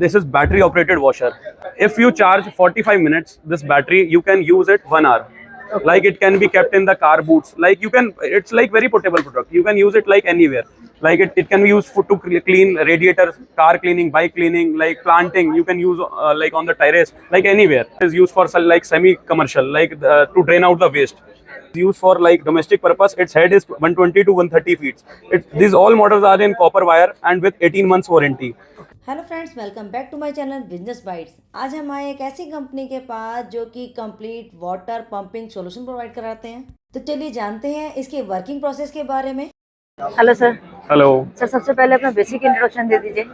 this is battery operated washer. If you charge 45 minutes this battery, you can use it 1 hour. Like it can be kept in the car boots, like you can, it's like very portable product, you can use it like anywhere. Like it can be used for to clean radiators, car cleaning, bike cleaning, like planting, you can use like on the terrace, like anywhere. It is used for like semi commercial, like to drain out the waste. It's used for like domestic purpose. Its head is 120 to 130 feet. These all models are in copper wire and with 18 months warranty. Hello friends, welcome back to my channel business bytes. आज हम आए एक ऐसी company के पास जो कि complete water pumping solution provide कराते हैं। तो चलिए जानते हैं इसके वर्किंग प्रोसेस के बारे में। Hello sir. हेलो सर, सबसे पहले अपना बेसिक इंट्रोडक्शन दे दीजिए।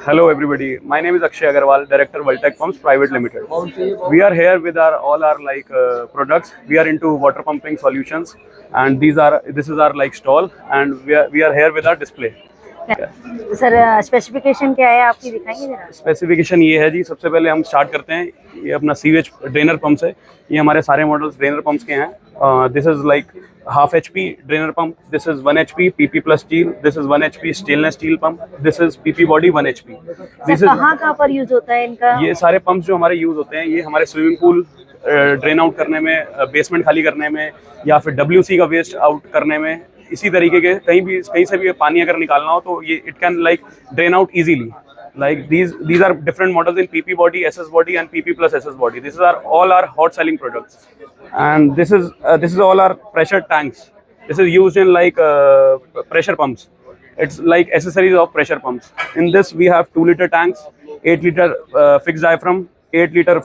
Hello everybody, my name is Akshay Agarwal, Director Voltec Pumps Private Limited. We are here with all our like products. We are into water pumping solutions, and this is our like stall, and we are here with our display. Sir, specification क्या है आपकी, दिखाएंगे जरा? Specification ये है जी, सबसे पहले हम स्टार्ट करते हैं। ये अपना सीवेज ड्रेनर पंप्स है। ये हमारे सारे मॉडल्स ड्रेनर पंप्स के हैं। This is like half HP drainer pump, this is 1 HP PP plus steel, this is 1 HP stainless steel pump, this is PP body 1 HP। This is कहाँ पर use होता है इनका? ये सारे पंप्स जो हमारे यूज होते हैं, ये हमारे स्विमिंग पूल ड्रेन आउट करने में, बेसमेंट खाली करने में, या फिर WC का वेस्ट आउट करने में। इसी तरीके के कहीं से भी पानी अगर निकालना हो तो ये it can like drain out easily. Like these are different models in PP body, SS body, and PP plus SS body. These are all our hot selling products, and this is all our pressure tanks. This is used in like pressure pumps. It's like accessories of pressure pumps. In this we have 2-liter tanks, 8-liter fixed diaphragm, 8-liter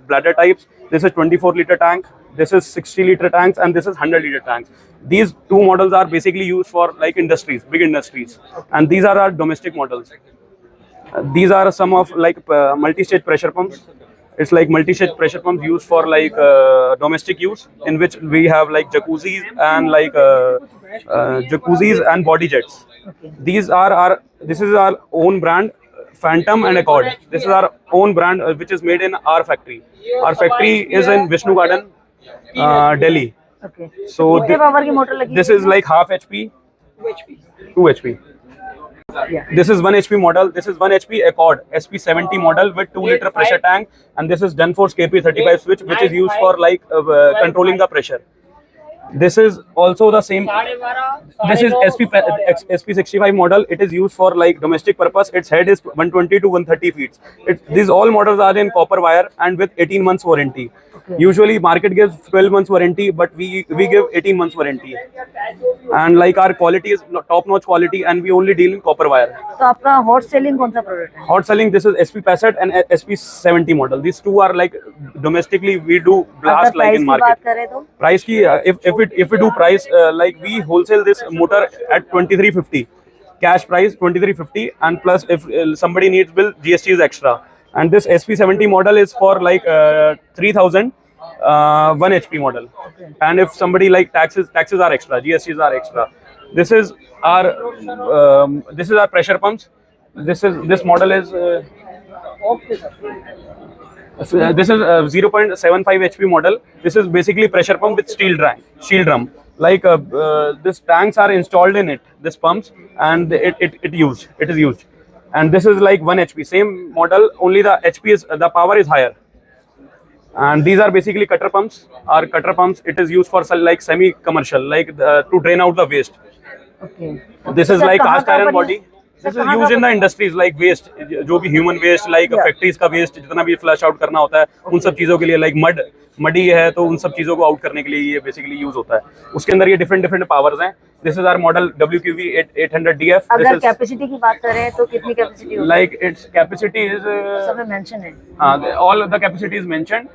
bladder types. This is 24-liter tank. This is 60-liter tanks, and this is 100-liter tanks. These two models are basically used for like industries, big industries, and these are our domestic models. These are some of like multi-stage pressure pumps. It's like multi-stage pressure pumps used for like domestic use, in which we have like jacuzzis and body jets. This is our own brand, Phantom and Accord. This is our own brand which is made in our factory. Our factory is in Vishnu Garden, Delhi. Okay. So power की motor लगी? this is like half HP, 2 HP. Yeah. This is 1 HP model. This is 1 HP Accord SP70 model with 2-liter pressure tank, and this is Danfoss KP35 switch, which is used for like controlling the pressure. This is also the same. This is SP65 model. It is used for like domestic purpose. Its head is 120 to 130 feet. These all models are in copper wire and with 18 months warranty. Okay. Usually market gives 12 months warranty, but we give 18 months warranty. And like our quality is top notch quality, and we only deal in copper wire. तो आपका hot selling कौन सा product है? Hot selling, this is SP65 and SP70 model. These two are like domestically we do blast like in market. बात करें तो Price की if we do price like we wholesale this motor at 2350, cash price 2350, and plus if somebody needs bill, GST is extra. And this SP70 model is for like 3000, 1 HP model. Okay. And if somebody like taxes are extra, GSTs are extra. This is our pressure pumps. This model is this is 0.75 HP model. This is basically pressure pump with steel drum. Like these tanks are installed in it, this pumps, and it is used. And this is like 1 HP, same model, only the power is higher. And these are basically cutter pumps. Our cutter pumps, it is used for like semi commercial, like to drain out the waste. Okay. This is like cast iron body. This is used in the industries like waste, जो भी human waste, like factories का waste, जितना भी flush out करना होता है, उन सब चीजों के लिए, like muddy है तो उन सब चीजों को out करने के लिए ये basically use होता है। उसके अंदर ये different powers हैं। This is our model WQV 800DF. अगर कैपेसिटी की बात करें तो कितनी कैपेसिटी होगी? Like its capacity is सब में मेंशन है। all the capacity is mentioned.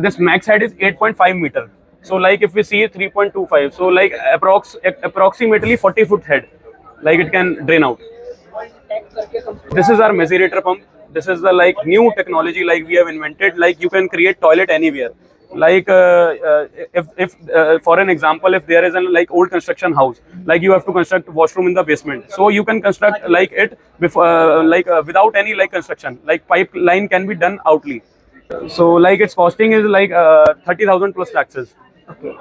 This max height is 8.5 meter. So like if we see 3.25, so like approximately 40 foot head, like it can drain out. This is our macerator pump. This is the like new technology like we have invented. Like you can create toilet anywhere. Like if for an example, if there is an like old construction house, like you have to construct washroom in the basement, so you can construct like it before without any like construction. Like pipeline can be done outly. So like its costing is like 30,000 plus taxes. Okay.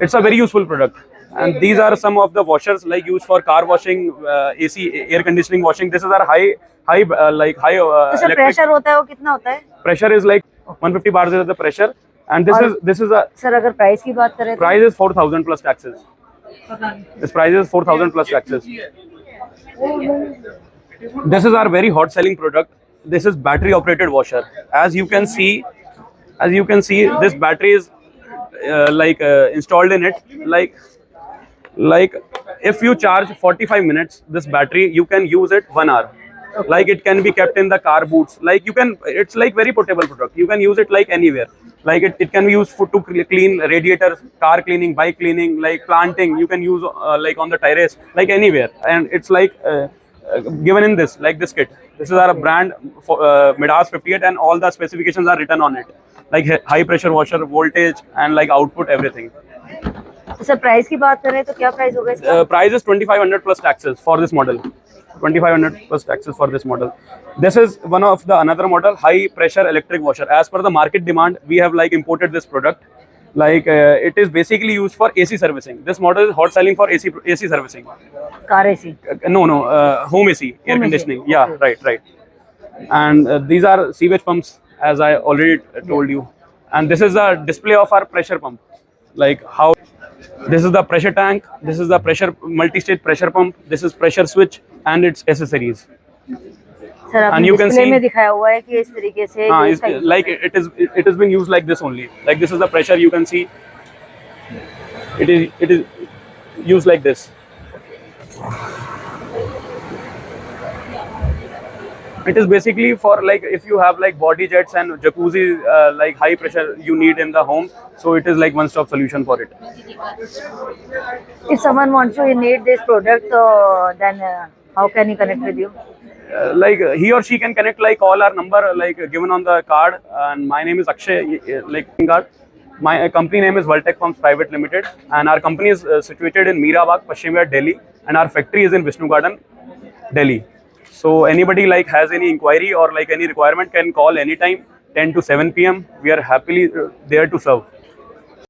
It's a very useful product. And these are some of the washers like used for car washing, AC, air conditioning washing. This is our high तो sir electric pressure होता है वो कितना होता है? pressure is like 150 bars is the pressure, and this is a sir अगर price की बात करें तो price is 4,000 plus taxes. This price is 4,000 plus taxes. This is our very hot selling product. This is battery operated washer. As you can see, this battery is installed in it. Like if you charge 45 minutes this battery, you can use it 1 hour. Like it can be kept in the car boots. Like you can, it's like very portable product. You can use it like anywhere. Like it can be used to clean radiators, car cleaning, bike cleaning, like planting. You can use like on the terrace, like anywhere. And it's like given in this, like this kit. This is our brand for Midas 58, and all the specifications are written on it. Like high pressure washer, voltage, and like output, everything. तो sir price की बात करें तो क्या price होगा इसका? Price is 2,500 plus taxes for this model. 2,500 plus taxes for this model. This is one of the another model, high pressure electric washer. As per the market demand, we have like imported this product. Like it is basically used for AC servicing. This model is hot selling for AC servicing. Car AC? No, home AC, air conditioning. Yeah, right. And these are sewage pumps, as I already told you. And this is a display of our pressure pump. Like how this is the pressure tank, this is the pressure multi-stage pressure pump, this is pressure switch and its accessories. Sir आपने you can display see- में दिखाया हुआ है कि इस तरीके से हाँ, ये it's, इसका use like it is being used like this only. Like this is the pressure, you can see. It is used like this. It is basically for like if you have like body jets and jacuzzi, like high pressure you need in the home. So it is like one-stop solution for it. If someone wants to need this product, then how can he connect with you? Like he or she can connect, like call our number like given on the card, and my name is Akshay, like card. My company name is Voltec Pumps Private Limited, and our company is situated in Meerabad, Paschim Vihar, Delhi, and our factory is in Vishnu Garden, Delhi. So anybody like has any inquiry or like any requirement can call anytime 10 to 7 p.m. We are happily there to serve.